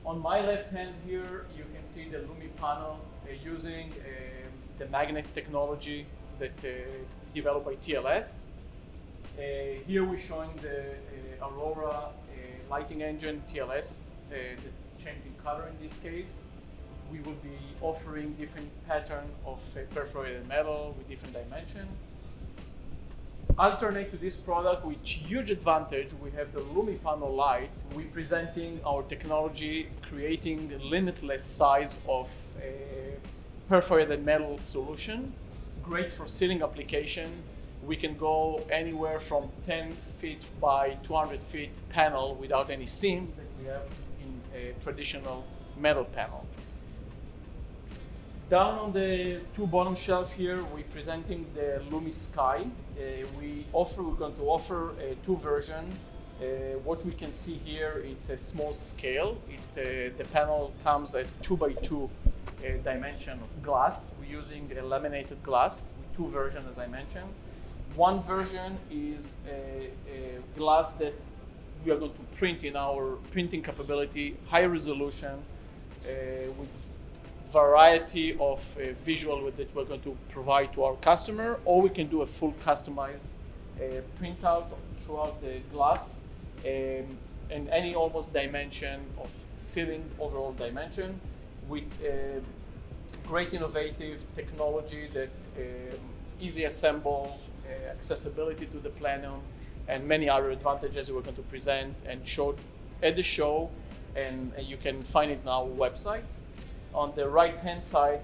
On my left hand here, you can see the LumiPano using the magnet technology that developed by TLS. Here we're showing the Aurora lighting engine, TLS, the changing color in this case. We will be offering different pattern of perforated metal with different dimension. Alternate to this product, with huge advantage, we have the LumiPano LITE. We're presenting our technology, creating the limitless size of a perforated metal solution. Great for ceiling application. We can go anywhere from 10 feet by 200 feet panel without any seam that we have in a traditional metal panel. Down on the two bottom shelf here, we're presenting the LumiSky. We're going to offer two versions. What we can see here, it's a small scale. The panel comes at 2 by 2 dimension of glass. We're using a laminated glass, two versions as I mentioned. One version is a glass that we are going to print in our printing capability, high resolution, with variety of visual that we're going to provide to our customer, or we can do a full customized printout throughout the glass and any almost dimension of ceiling overall dimension with great innovative technology that easy assemble, accessibility to the plenum, and many other advantages we're going to present and show at the show, and you can find it on our website. On the right-hand side,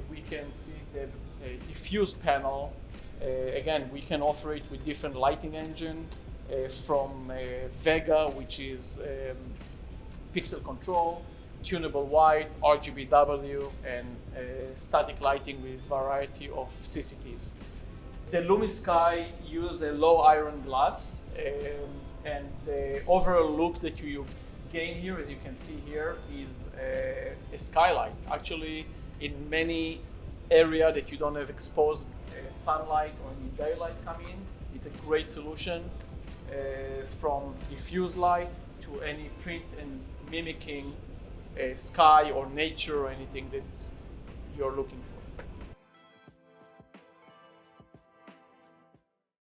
we can see the diffused panel. Again, we can offer it with different lighting engine from Vega, which is pixel control, tunable white, RGBW, and static lighting with variety of CCTs. The LumiSky use a low iron glass, and the overall look that you gain here, as you can see here, is a skylight. Actually, in many area that you don't have exposed sunlight or any daylight coming in, it's a great solution from diffuse light to any print and mimicking sky or nature or anything that you're looking